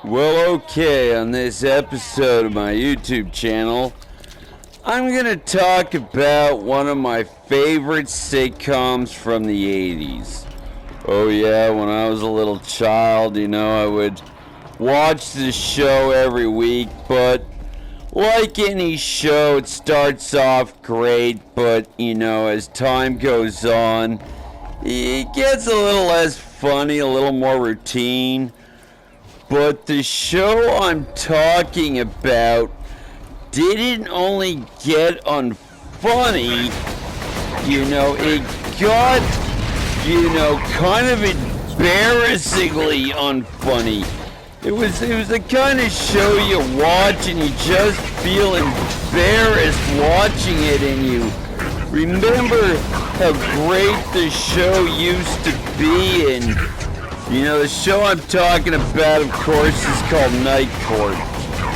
Well, okay, on this episode of my YouTube channel, I'm gonna talk about one of my favorite sitcoms from the 80s. Oh yeah, when I was a little child, I would watch this show every week, but like any show, it starts off great, but as time goes on, it gets a little less funny, a little more routine. But the show I'm talking about didn't only get unfunny, it got, kind of embarrassingly unfunny. It was the kind of show you watch and you just feel embarrassed watching it, and you remember how great the show used to be. And the show I'm talking about, of course, is called Night Court.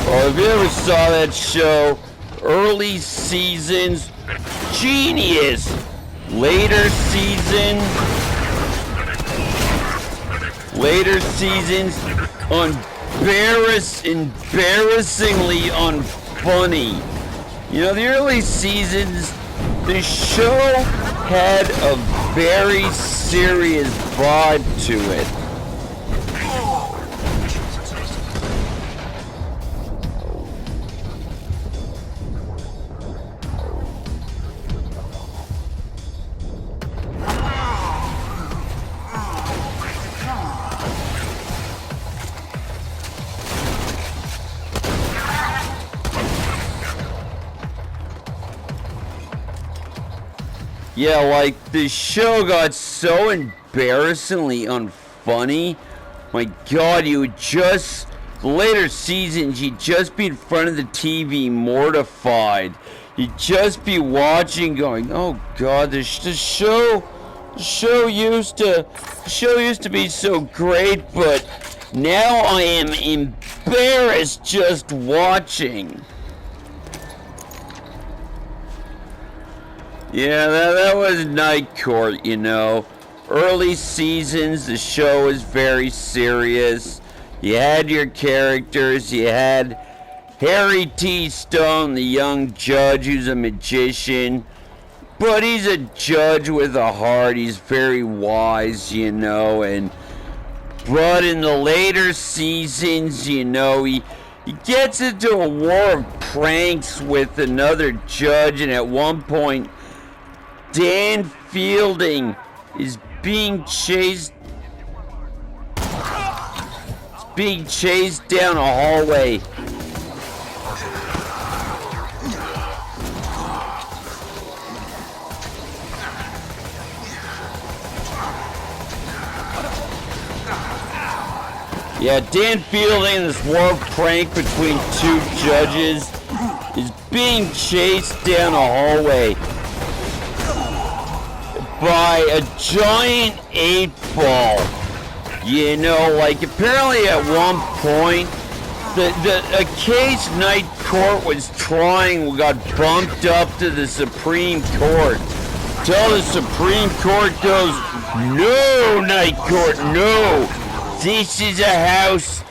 Well, if you ever saw that show, early seasons, genius. Later seasons, embarrassingly unfunny. The early seasons, the show had a very serious vibe to it. Yeah, like, the show got so embarrassingly unfunny. My God, the later seasons, you'd just be in front of the TV mortified. You'd just be watching going, oh God, the show used to be so great, but now I am embarrassed just watching. Yeah, that was Night Court, Early seasons, the show was very serious. You had your characters. You had Harry T. Stone, the young judge who's a magician. But he's a judge with a heart. He's very wise, But in the later seasons, he gets into a war of pranks with another judge. And at one point, Dan Fielding is being chased down a hallway. Yeah, Dan Fielding, this war prank between two judges, is being chased down a hallway by a giant 8-ball. Apparently at one point, a case Night Court was trying got bumped up to the Supreme Court. Till the Supreme Court goes, no, Night Court, no. This is a house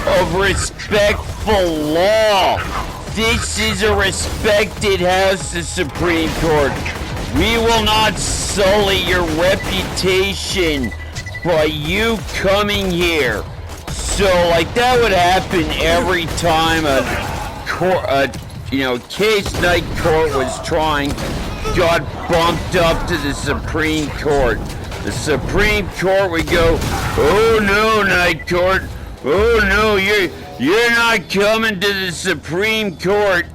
of respectful law. This is a respected house, the Supreme Court. We will not sully your reputation by you coming here. So, that would happen every time a case Night Court was trying got bumped up to the Supreme Court. The Supreme Court would go, oh no, Night Court. Oh no, you're not coming to the Supreme Court.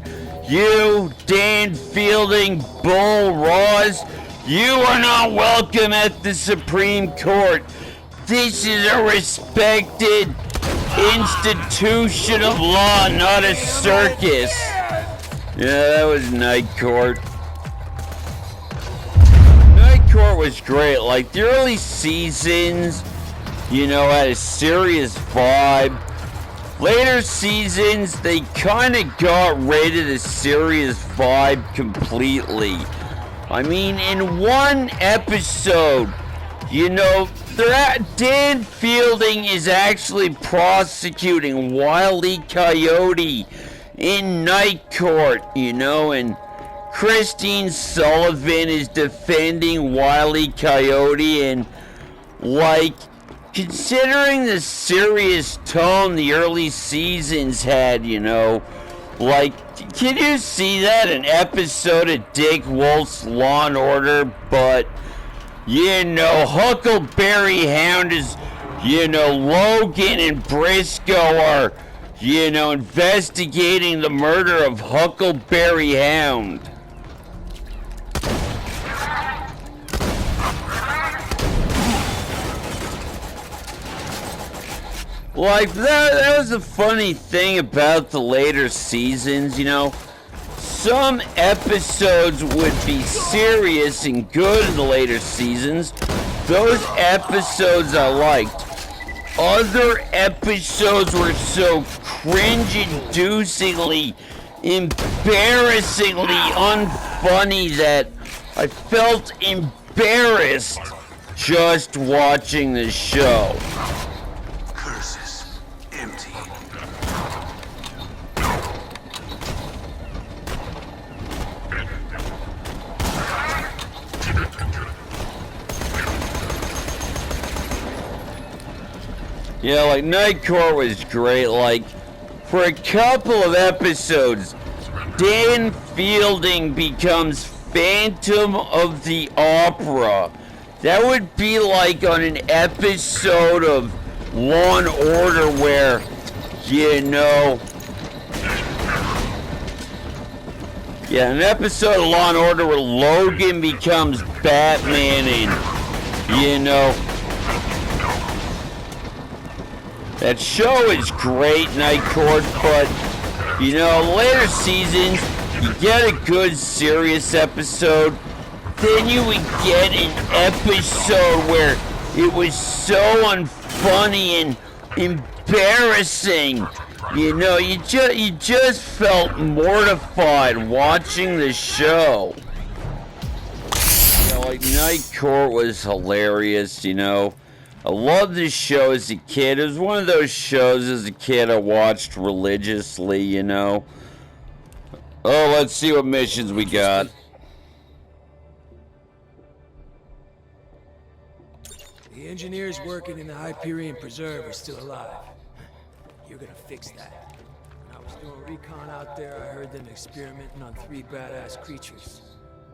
You, Dan Fielding, Bull Ross, you are not welcome at the Supreme Court. This is a respected institution of law, not a circus. Yeah, that was Night Court. Night Court was great. The early seasons, had a serious vibe. Later seasons, they kind of got rid of the serious vibe completely. In one episode, You know, Dan Fielding is actually prosecuting Wile E. Coyote in night court, you know, and Christine Sullivan is defending Wile E. Coyote, and, like, considering the serious tone the early seasons had, you know, like, can you see that an episode of Dick Wolf's Law and Order, but, you know, Huckleberry Hound is, you know, Logan and Briscoe are, you know, investigating the murder of Huckleberry Hound. Like, that was the funny thing about the later seasons, you know. Some episodes would be serious and good in the later seasons. Those episodes I liked. Other episodes were so cringe-inducingly, embarrassingly unfunny that I felt embarrassed just watching the show. Yeah, like, Night Court was great. Like, for a couple of episodes, Dan Fielding becomes Phantom of the Opera. That would be like on an episode of Law and Order where, you know... Yeah, an episode of Law and Order where Logan becomes Batman and, you know... That show is great, Night Court, but, you know, later seasons, you get a good, serious episode, then you would get an episode where it was so unfunny and embarrassing. You know, you just felt mortified watching the show. You know, like, Night Court was hilarious, you know. I loved this show as a kid. It was one of those shows as a kid I watched religiously, you know. Oh, let's see what missions we got. The engineers working in the Hyperion Preserve are still alive. You're gonna fix that. When I was doing recon out there, I heard them experimenting on 3 badass creatures.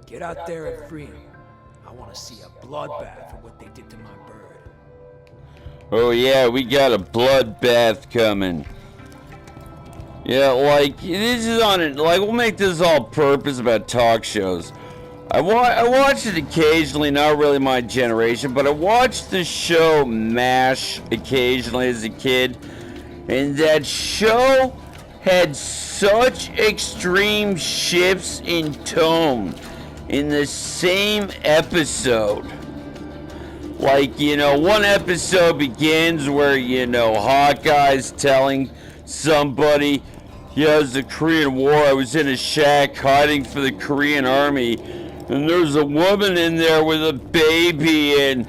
Get out there and free them. I want to see a bloodbath for what they did to my bird. Oh yeah, we got a bloodbath coming. Yeah, like, this is on it. Like, we'll make this all purpose about talk shows. I watch it occasionally, not really my generation, but I watched the show MASH occasionally as a kid, and that show had such extreme shifts in tone in the same episode. Like, you know, one episode begins where, you know, Hawkeye's telling somebody, yeah, it was the Korean War, I was in a shack hiding for the Korean Army, and there's a woman in there with a baby, and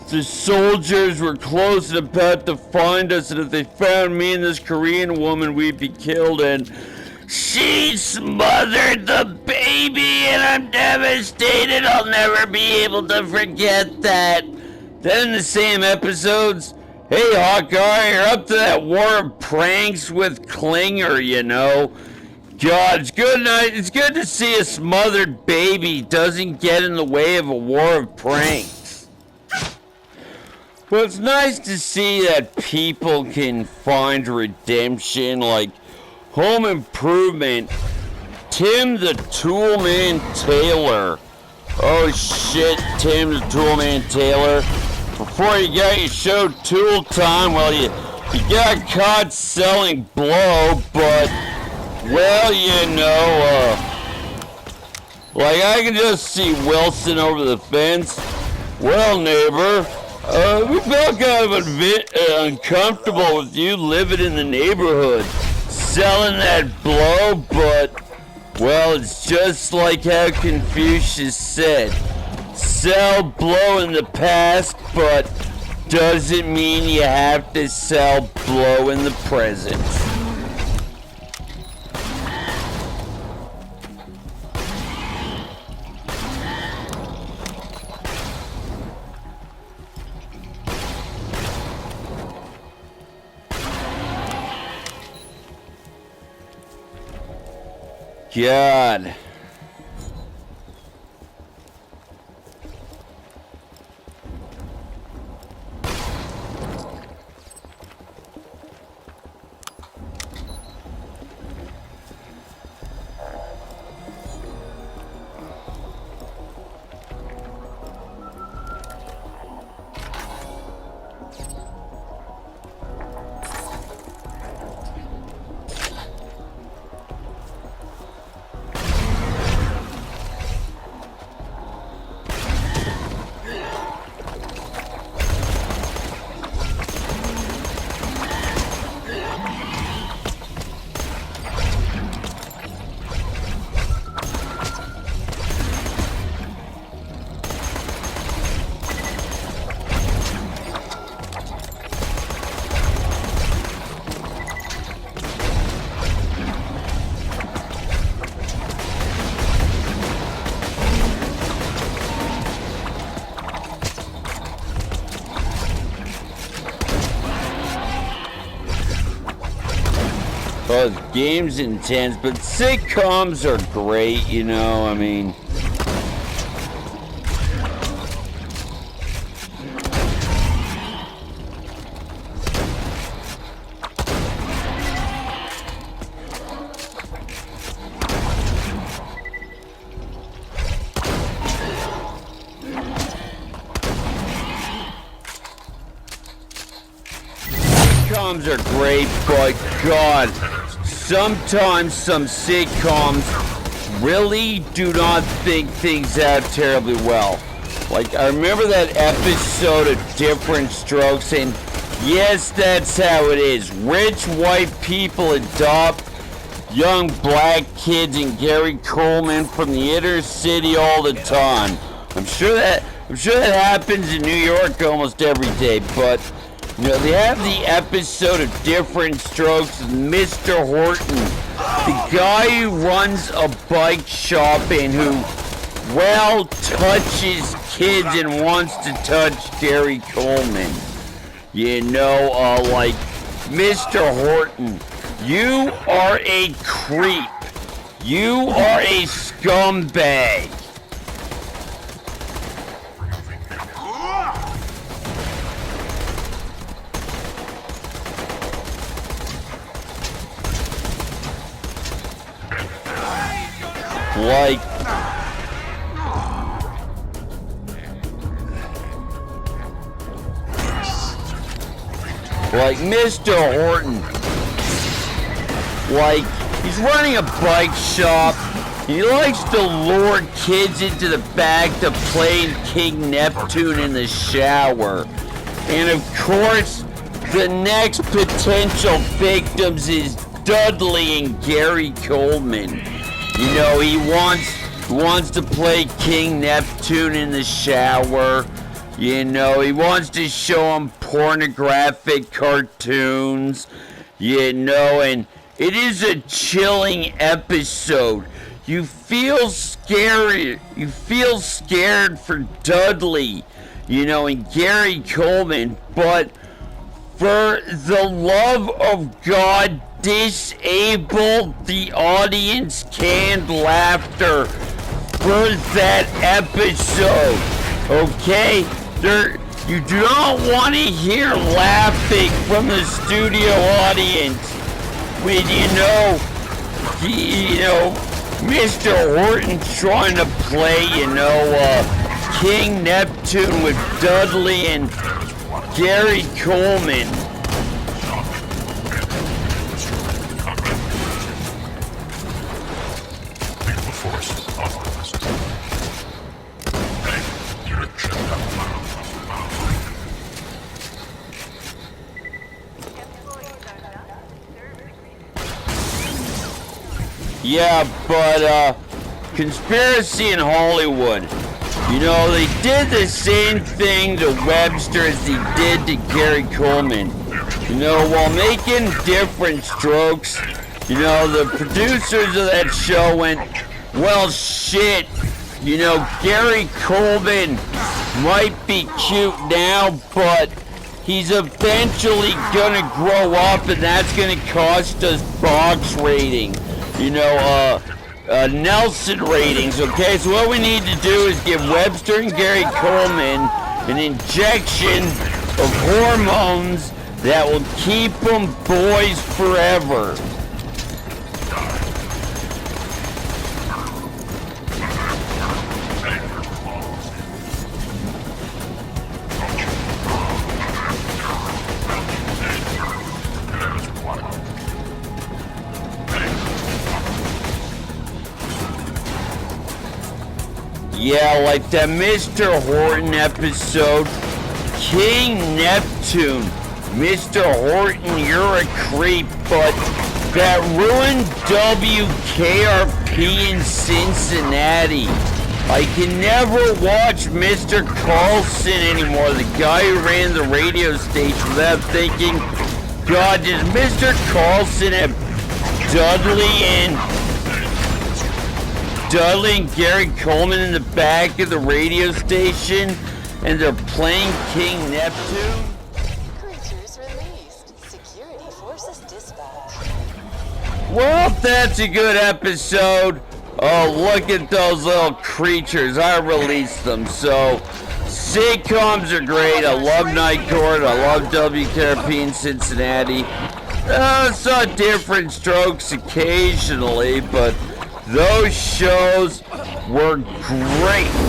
the soldiers were close and about to find us, and if they found me and this Korean woman, we'd be killed, and she smothered the baby, and I'm devastated. I'll never be able to forget that. Then in the same episodes, hey Hawkeye, you're up to that war of pranks with Klinger, you know. God, it's good to see a smothered baby doesn't get in the way of a war of pranks. But it's nice to see that people can find redemption, like Home Improvement, Tim the Toolman Taylor. Oh shit, Tim the Toolman Taylor. Before you got your show Tool Time, well, you got caught selling blow, but, well, you know, like, I can just see Wilson over the fence. Well, neighbor, we felt kind of uncomfortable with you living in the neighborhood, selling that blow, but, well, it's just like how Confucius said. sell blow in the past, but doesn't mean you have to sell blow in the present. God. Well, the game's intense, but sitcoms are great, you know, I mean. Sitcoms are great, but God, sometimes some sitcoms really do not think things out terribly well. Like, I remember that episode of Different Strokes, and yes, that's how it is. Rich white people adopt young black kids and Gary Coleman from the inner city all the time. I'm sure that happens in New York almost every day, but you know, they have the episode of Different Strokes with Mr. Horton, the guy who runs a bike shop and who, well, touches kids and wants to touch Gary Coleman. You know, like, Mr. Horton, you are a creep. You are a scumbag. Like Mr. Horton, like, he's running a bike shop. He likes to lure kids into the bag to play King Neptune in the shower. And of course, the next potential victims is Dudley and Gary Coleman. You know, he wants to play King Neptune in the shower. You know, he wants to show him pornographic cartoons. You know, and it is a chilling episode. You feel scared. You feel scared for Dudley, you know, and Gary Coleman. But for the love of God, disable the audience canned laughter for that episode, okay? You do not want to hear laughing from the studio audience when you know Mr. Horton's trying to play, King Neptune with Dudley and Gary Coleman. Yeah, but conspiracy in Hollywood. You know, they did the same thing to Webster as they did to Gary Coleman. You know, while making different strokes, you know, the producers of that show went, well, shit, you know, Gary Coleman might be cute now, but he's eventually gonna grow up, and that's gonna cost us box rating. You know, Nelson ratings, okay? So what we need to do is give Webster and Gary Coleman an injection of hormones that will keep them boys forever. Yeah, like that Mr. Horton episode, King Neptune. Mr. Horton, you're a creep, but that ruined WKRP in Cincinnati. I can never watch Mr. Carlson anymore, the guy who ran the radio station, without thinking, God, does Mr. Carlson have Dudley and Gary Coleman in the back of the radio station, and they're playing King Neptune? Well, that's a good episode. Oh, look at those little creatures. I released them. So, sitcoms are great. I love Night Court. I love WKRP in Cincinnati. Saw different strokes occasionally, but those shows were great.